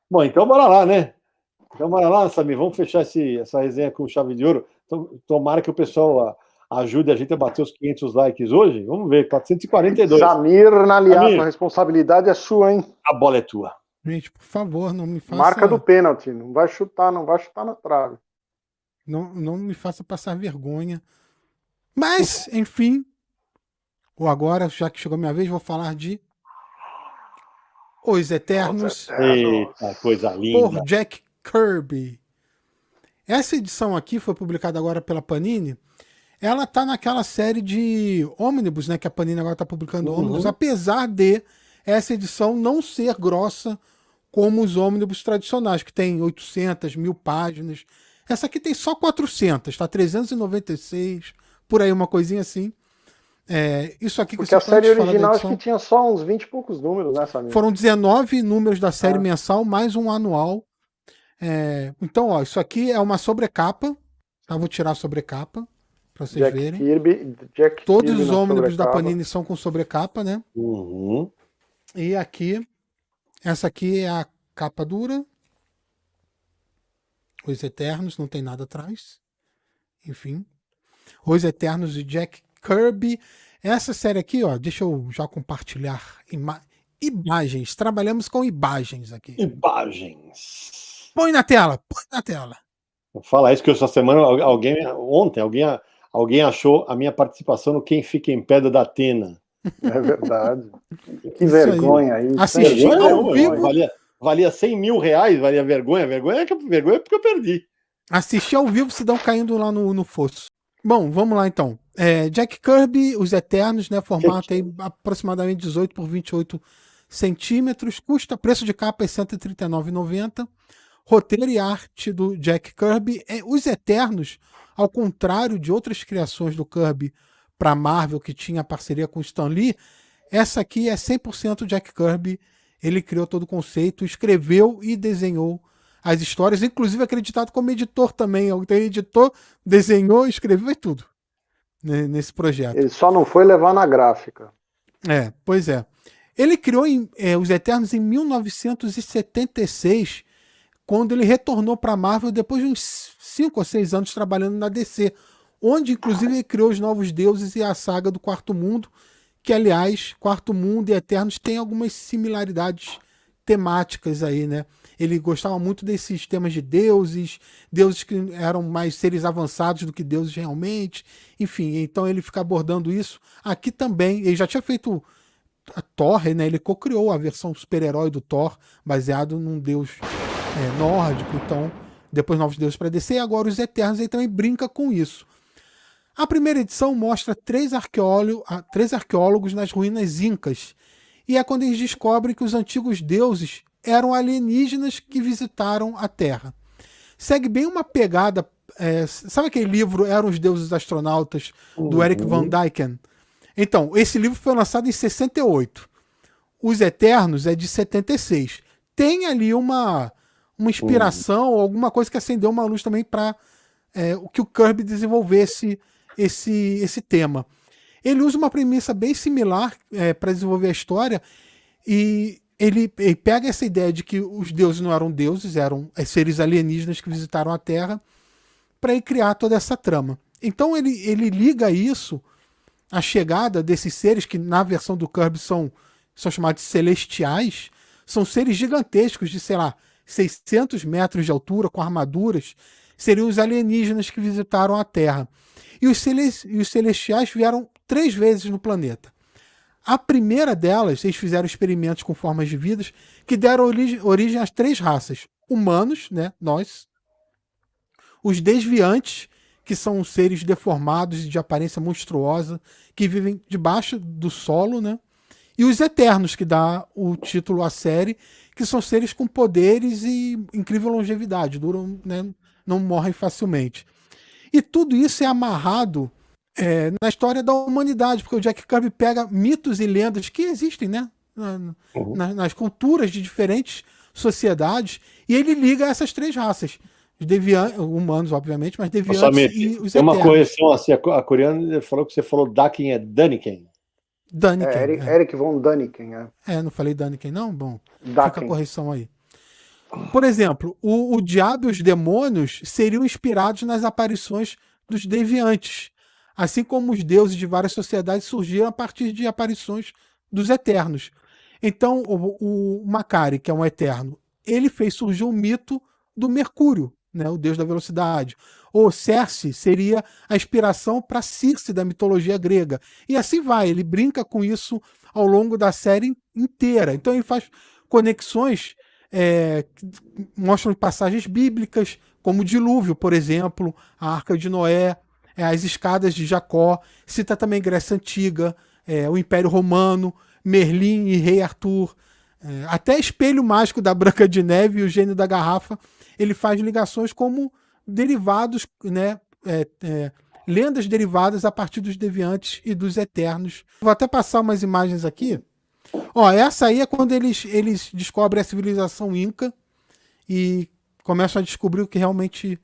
Bom, então bora lá, né? Então bora lá, Samir, vamos fechar essa resenha com chave de ouro. Então, tomara que o pessoal ajude a gente a bater os 500 likes hoje. Vamos ver, 442. Samir Naliato, a Samir, responsabilidade é sua, hein? a bola é tua. Gente, por favor, não me faça. Marca do pênalti, não vai chutar na trave. Não me faça passar vergonha. Mas, enfim, ou agora, já que chegou a minha vez, vou falar de Os Eternos. Eita, coisa linda. Por Jack Kirby. Essa edição aqui foi publicada agora pela Panini. Ela tá naquela série de ônibus, né? Que a Panini agora tá publicando ônibus, apesar de essa edição não ser grossa como os ônibus tradicionais, que tem 800, 1000 páginas. Essa aqui tem só 400, tá? 396, por aí, uma coisinha assim. Isso aqui que porque a série original acho que tinha só uns 20 e poucos números, né, Samir? Foram 19 números da série mensal, mais um anual. Então, ó, isso aqui é uma sobrecapa. Tá? Vou tirar a sobrecapa para vocês verem. Todos os ônibus da Panini são com sobrecapa, né? Uhum. E aqui, essa aqui é a capa dura. Os Eternos, não tem nada atrás. Enfim. Os Eternos de Jack Kirby. Essa série aqui, ó, deixa eu já compartilhar imagens. Trabalhamos com imagens aqui. Imagens. Põe na tela, põe na tela. Fala isso que essa semana ontem alguém achou a minha participação no Quem Fica em Pé da Atena. É verdade. Que vergonha isso. Assistir ao vivo. Valia 100 mil reais, valia vergonha. Vergonha porque eu perdi. Assistir ao vivo se dão caindo lá no fosso. Bom, vamos lá então. Jack Kirby, Os Eternos, né? Formato aí aproximadamente 18 por 28 centímetros. Preço de capa é R$ 139,90. Roteiro e arte do Jack Kirby. Os Eternos, ao contrário de outras criações do Kirby para Marvel, que tinha parceria com Stan Lee, essa aqui é 100% Jack Kirby. Ele criou todo o conceito, escreveu e desenhou as histórias, inclusive acreditado como editor também. Então, editor, desenhou, escreveu e tudo nesse projeto. Ele só não foi levar na gráfica. Pois é. Ele criou Os Eternos em 1976, quando ele retornou para a Marvel depois de uns 5 ou 6 anos trabalhando na DC, onde inclusive ele criou os Novos Deuses e a saga do Quarto Mundo, que aliás, Quarto Mundo e Eternos têm algumas similaridades temáticas aí, né? Ele gostava muito desses temas de deuses que eram mais seres avançados do que deuses realmente, enfim, então ele fica abordando isso. Aqui também, ele já tinha feito a Thor, né? Ele co-criou a versão super-herói do Thor, baseado num deus nórdico, então depois Novos Deuses para descer, e agora Os Eternos, ele também brinca com isso. A primeira edição mostra 3 arqueólogos nas ruínas incas, e é quando eles descobrem que os antigos deuses eram alienígenas que visitaram a Terra. Segue bem uma pegada, sabe aquele livro Eram os Deuses Astronautas, do Eric Van Dyken? Então, esse livro foi lançado em 68. Os Eternos é de 76. Tem ali uma inspiração, alguma coisa que acendeu uma luz também para o que o Kirby desenvolvesse esse tema. Ele usa uma premissa bem similar para desenvolver a história, e ele pega essa ideia de que os deuses não eram deuses, eram seres alienígenas que visitaram a Terra, para criar toda essa trama. Então ele liga isso, a chegada desses seres que na versão do Kirby são chamados de celestiais, são seres gigantescos de, sei lá, 600 metros de altura, com armaduras, seriam os alienígenas que visitaram a Terra. E os celestiais vieram 3 vezes no planeta. A primeira delas, eles fizeram experimentos com formas de vidas que deram origem às 3 raças. Humanos, né, nós. Os desviantes, que são seres deformados e de aparência monstruosa, que vivem debaixo do solo, né? E os Eternos, que dá o título à série, que são seres com poderes e incrível longevidade, duram, né, não morrem facilmente. E tudo isso é amarrado na história da humanidade, porque o Jack Kirby pega mitos e lendas que existem, né, nas culturas de diferentes sociedades, e ele liga essas 3 raças. Os humanos, obviamente, mas deviantes e os Eternos. Tem uma correção assim, a coreana falou que você falou Daken é Daniken. Eric von Daniken. Não falei Daniken, não? Bom, Daken. fica a correção aí. Por exemplo, o diabo e os demônios seriam inspirados nas aparições dos deviantes, assim como os deuses de várias sociedades surgiram a partir de aparições dos eternos. Então, o Macari, que é um eterno, ele fez surgir o mito do Mercúrio, né, o deus da velocidade. Ou Circe seria a inspiração para Circe da mitologia grega. E assim vai, ele brinca com isso ao longo da série inteira. Então ele faz conexões que mostram passagens bíblicas, como o dilúvio, por exemplo, a Arca de Noé, as escadas de Jacó, cita também Grécia Antiga, o Império Romano, Merlin e Rei Arthur, até Espelho Mágico da Branca de Neve e o Gênio da Garrafa, ele faz ligações como derivados, né, lendas derivadas a partir dos deviantes e dos eternos. Vou até passar umas imagens aqui. Ó, essa aí é quando eles descobrem a civilização Inca e começam a descobrir o que realmente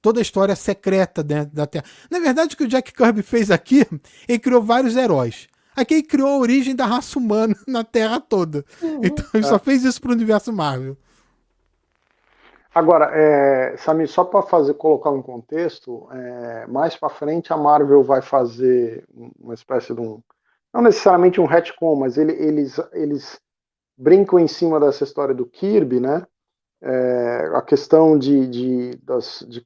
toda a história secreta dentro da Terra. Na verdade, o que o Jack Kirby fez aqui, ele criou vários heróis. Aqui ele criou a origem da raça humana na Terra toda. Então ele só fez isso pro universo Marvel. Agora, Samir, só para colocar um contexto, mais para frente a Marvel vai fazer uma espécie de um, não necessariamente um retcon, mas eles brincam em cima dessa história do Kirby, né? A questão de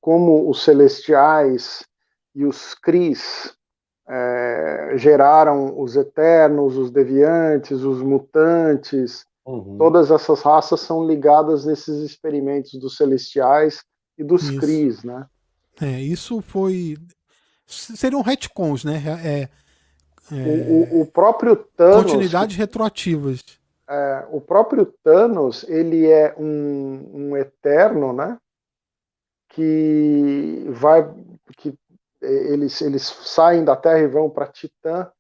como os Celestiais e os Kree geraram os Eternos, os Deviantes, os Mutantes. Todas essas raças são ligadas nesses experimentos dos Celestiais e dos Kree, né? Isso foi... Seriam retcons, né? O próprio Thanos... Continuidades retroativas. O próprio Thanos, ele é um Eterno, né? Que eles saem da Terra e vão para Titã,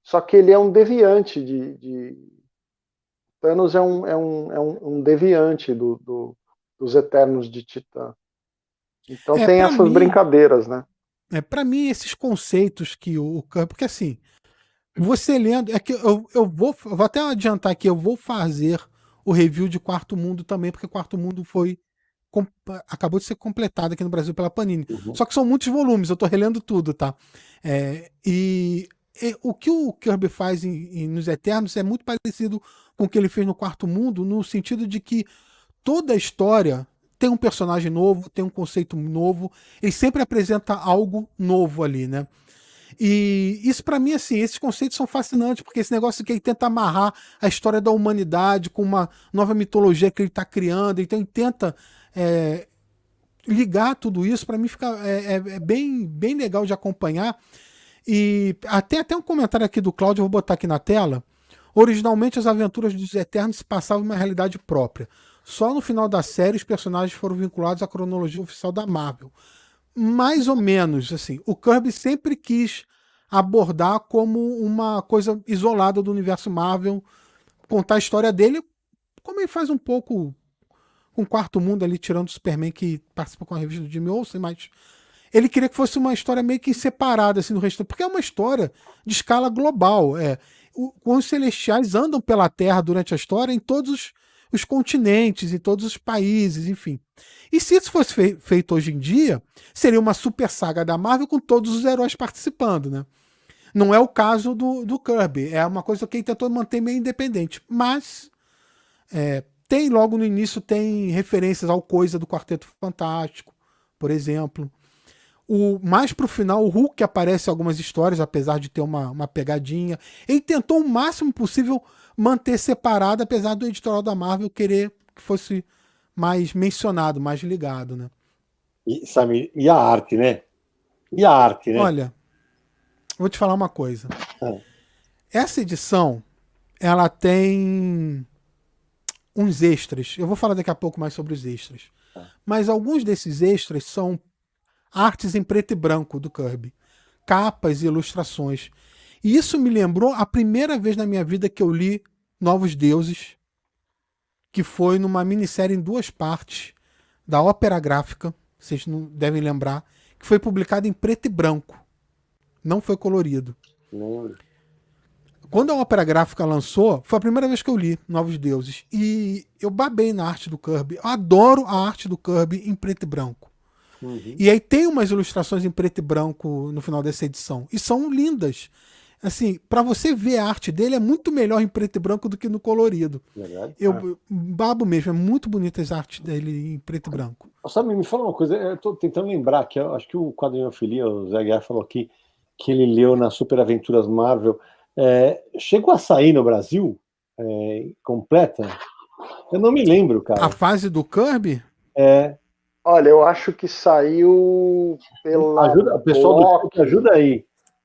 só que ele é um deviante Thanos é um deviante dos Eternos de Titã. Então tem essas brincadeiras, né? Para mim, esses conceitos que porque assim, você lendo, é que eu vou até adiantar aqui, eu vou fazer o review de Quarto Mundo também, porque Quarto Mundo acabou de ser completado aqui no Brasil pela Panini. Só que são muitos volumes, eu tô relendo tudo, tá? E o que o Kirby faz nos Eternos é muito parecido com o que ele fez no Quarto Mundo, no sentido de que toda a história tem um personagem novo, tem um conceito novo, ele sempre apresenta algo novo ali, né? E isso para mim, assim, esses conceitos são fascinantes, porque esse negócio que ele tenta amarrar a história da humanidade com uma nova mitologia que ele está criando, então ele tenta ligar tudo isso, para mim fica bem, bem legal de acompanhar. E até um comentário aqui do Cláudio, eu vou botar aqui na tela. Originalmente, as aventuras dos Eternos se passavam em uma realidade própria. Só no final da série, os personagens foram vinculados à cronologia oficial da Marvel. Mais ou menos, assim. O Kirby sempre quis abordar como uma coisa isolada do universo Marvel, contar a história dele, como ele faz um pouco com o Quarto Mundo ali, tirando o Superman, que participa com a revista do Jimmy Olsen, mas ele queria que fosse uma história meio que separada assim, do resto, porque é uma história de escala global. Os Celestiais andam pela Terra durante a história em todos os continentes, em todos os países, enfim. E se isso fosse feito hoje em dia, seria uma super saga da Marvel com todos os heróis participando, né? Não é o caso do Kirby, é uma coisa que ele tentou manter meio independente, mas tem logo no início, tem referências ao Coisa do Quarteto Fantástico, por exemplo. Mais pro final, o Hulk aparece em algumas histórias, apesar de ter uma pegadinha. Ele tentou o máximo possível manter separado, apesar do editorial da Marvel querer que fosse mais mencionado, mais ligado, né? E a arte, né? E a arte, né? Olha, vou te falar uma coisa. Essa edição, ela tem uns extras. Eu vou falar daqui a pouco mais sobre os extras. Mas alguns desses extras são artes em preto e branco do Kirby. Capas e ilustrações. E isso me lembrou a primeira vez na minha vida que eu li Novos Deuses, que foi numa minissérie em 2 partes da Ópera Gráfica, vocês não devem lembrar, que foi publicada em preto e branco. Não foi colorido. quando a Ópera Gráfica lançou, foi a primeira vez que eu li Novos Deuses. E eu babei na arte do Kirby. Eu adoro a arte do Kirby em preto e branco. Uhum. E aí tem umas ilustrações em preto e branco no final dessa edição. E são lindas. Assim, para você ver a arte dele é muito melhor em preto e branco do que no colorido. Verdade. Eu babo mesmo, é muito bonita as artes dele em preto e branco. Sabe, me fala uma coisa, eu tô tentando lembrar que eu acho que o Quadrinhofilia, o Zé Guiar falou aqui que ele leu nas Super Aventuras Marvel. Chegou a sair no Brasil completa? Eu não me lembro, cara. A fase do Kirby? Olha, eu acho que saiu pela Ajuda, o pessoal do Block. chat ajuda aí.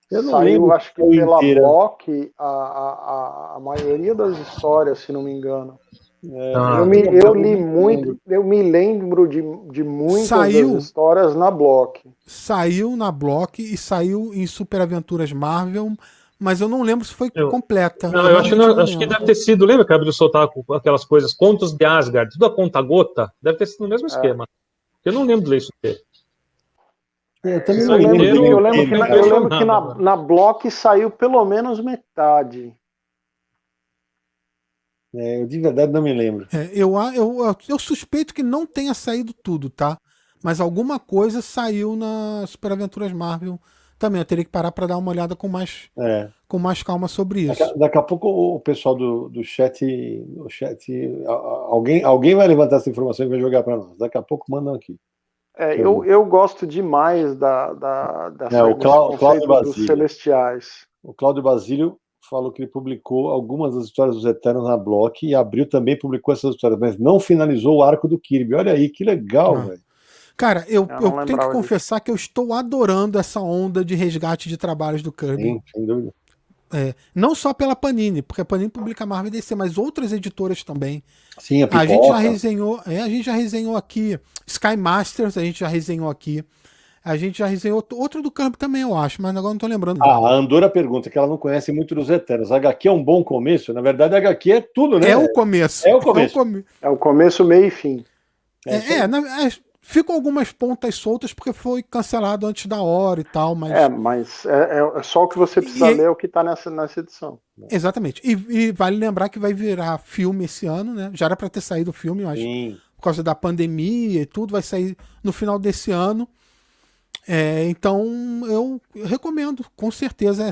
Eu não Saiu, lembro acho que pela inteira. Block, a maioria das histórias, se não me engano. Eu li muito, eu me lembro de muitas das histórias na Block. Saiu na Block e saiu em Super Aventuras Marvel, mas eu não lembro se foi completa. Não, eu acho que deve ter sido. Lembra que a Abril soltava aquelas coisas, contos de Asgard, tudo a conta-gota? Deve ter sido no mesmo esquema. Eu não lembro disso inteiro. Eu lembro que na Block saiu pelo menos metade. Eu de verdade não me lembro. Eu suspeito que não tenha saído tudo, tá? Mas alguma coisa saiu na Super Aventuras Marvel também. Eu teria que parar para dar uma olhada com mais calma sobre isso. Daqui a pouco o pessoal do chat, alguém vai levantar essa informação e vai jogar para nós. Daqui a pouco mandam aqui. Eu gosto demais desse conceito dos Celestiais. O Cláudio Basílio falou que ele publicou algumas das histórias dos Eternos na Block e Abril também publicou essas histórias, mas não finalizou o arco do Kirby. Olha aí, que legal, velho. Cara, eu tenho que confessar que eu estou adorando essa onda de resgate de trabalhos do Kirby. Sim, sem dúvida. Não só pela Panini, porque a Panini publica Marvel e DC, mas outras editoras também. Sim, a gente já resenhou aqui Sky Masters, a gente já resenhou aqui. A gente já resenhou outro do Kirby também, eu acho, mas agora não tô lembrando. A Andorra pergunta que ela não conhece muito dos Eternos. A HQ é um bom começo? Na verdade, a HQ é tudo, né? É o começo. É o começo. É o começo, meio e fim. Ficam algumas pontas soltas porque foi cancelado antes da hora e tal, mas... mas é só o que você precisa ler, é o que tá nessa edição. Exatamente. E vale lembrar que vai virar filme esse ano, né? Já era para ter saído o filme, eu acho. Sim. Por causa da pandemia e tudo, vai sair no final desse ano. Então, eu recomendo, com certeza,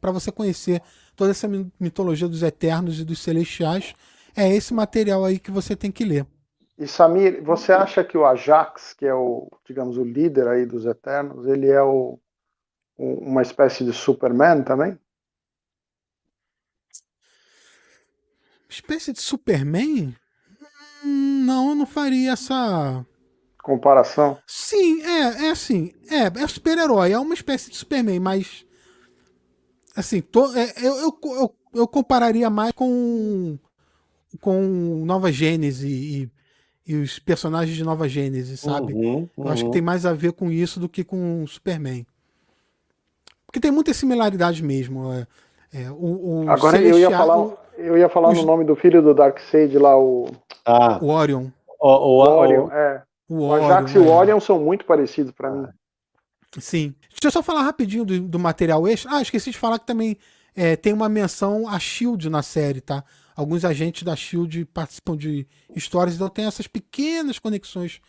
para você conhecer toda essa mitologia dos Eternos e dos Celestiais, é esse material aí que você tem que ler. E Samir, você acha que o Ajax, que é o líder aí dos Eternos, ele é uma espécie de Superman também? Espécie de Superman? Não, eu não faria essa comparação. Sim, assim, é super-herói, é uma espécie de Superman, mas assim, eu compararia mais com Nova Gênese e os personagens de Nova Gênese, sabe? Eu acho que tem mais a ver com isso do que com Superman. Porque tem muita similaridade mesmo. Agora eu ia falar no nome do filho do Darkseid lá, o Orion. O Orion, O Ajax e o Orion são muito parecidos para mim. Sim. Deixa eu só falar rapidinho do material extra. Esqueci de falar que também tem uma menção a S.H.I.E.L.D. na série, tá? Alguns agentes da S.H.I.E.L.D. participam de histórias, então tem essas pequenas conexões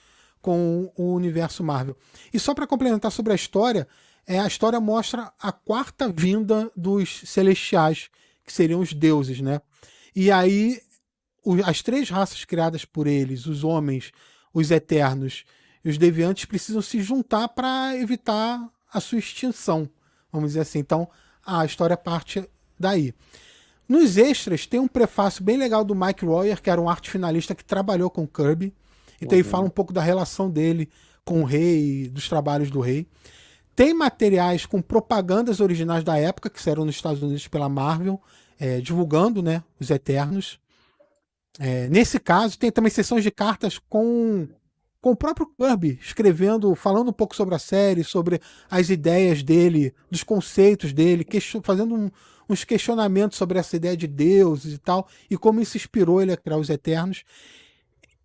com o universo Marvel. E só para complementar sobre a história mostra a quarta vinda dos Celestiais, que seriam os deuses, né? E aí, as três raças criadas por eles, os homens, os Eternos e os Deviantes, precisam se juntar para evitar a sua extinção, vamos dizer assim. Então, a história parte daí. Nos extras, tem um prefácio bem legal do Mike Royer, que era um arte finalista que trabalhou com Kirby. Então, ele fala um pouco da relação dele com o rei, dos trabalhos do rei. Tem materiais com propagandas originais da época, que saíram nos Estados Unidos pela Marvel, divulgando, né, os Eternos. Nesse caso, tem também sessões de cartas com o próprio Kirby, escrevendo, falando um pouco sobre a série, sobre as ideias dele, dos conceitos dele, fazendo uns questionamentos sobre essa ideia de deuses e tal, e como isso inspirou ele a criar os Eternos.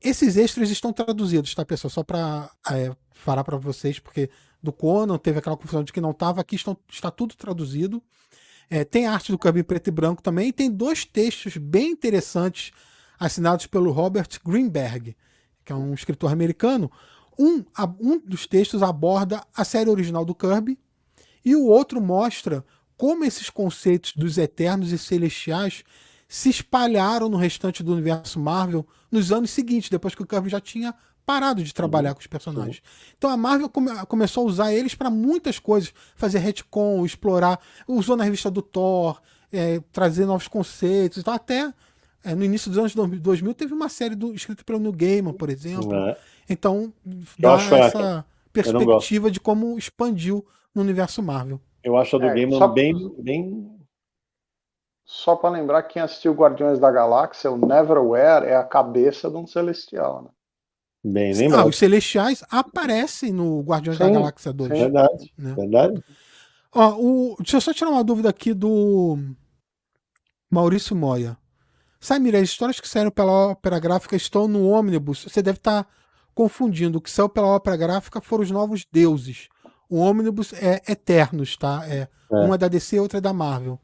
Esses extras estão traduzidos, tá, pessoal? Só para falar para vocês, porque do Conan teve aquela confusão de que não estava, aqui está tudo traduzido. Tem arte do Kirby em preto e branco também, e tem 2 textos bem interessantes assinados pelo Robert Greenberg, que é um escritor americano. Um dos textos aborda a série original do Kirby, e o outro mostra como esses conceitos dos Eternos e Celestiais se espalharam no restante do universo Marvel nos anos seguintes, depois que o Kirby já tinha parado de trabalhar com os personagens. Então a Marvel começou a usar eles para muitas coisas, fazer retcon, explorar, usou na revista do Thor, trazer novos conceitos, então até no início dos anos 2000 teve uma série escrita pelo Neil Gaiman, por exemplo. Então dá essa perspectiva de como expandiu no universo Marvel. Eu acho a do Gaiman bem... Só para lembrar, quem assistiu Guardiões da Galáxia, o Neverwhere é a cabeça de um celestial, né? Bem lembrado. Os Celestiais aparecem no Guardiões da Galáxia 2. Verdade, né? Verdade. Deixa eu só tirar uma dúvida aqui do Maurício Moya. Samir, as histórias que saíram pela Ópera Gráfica estão no ônibus. Você deve estar confundindo. O que saiu pela Ópera Gráfica foram os Novos Deuses. O ônibus é Eternos, tá? Um é da DC e outro é da Marvel.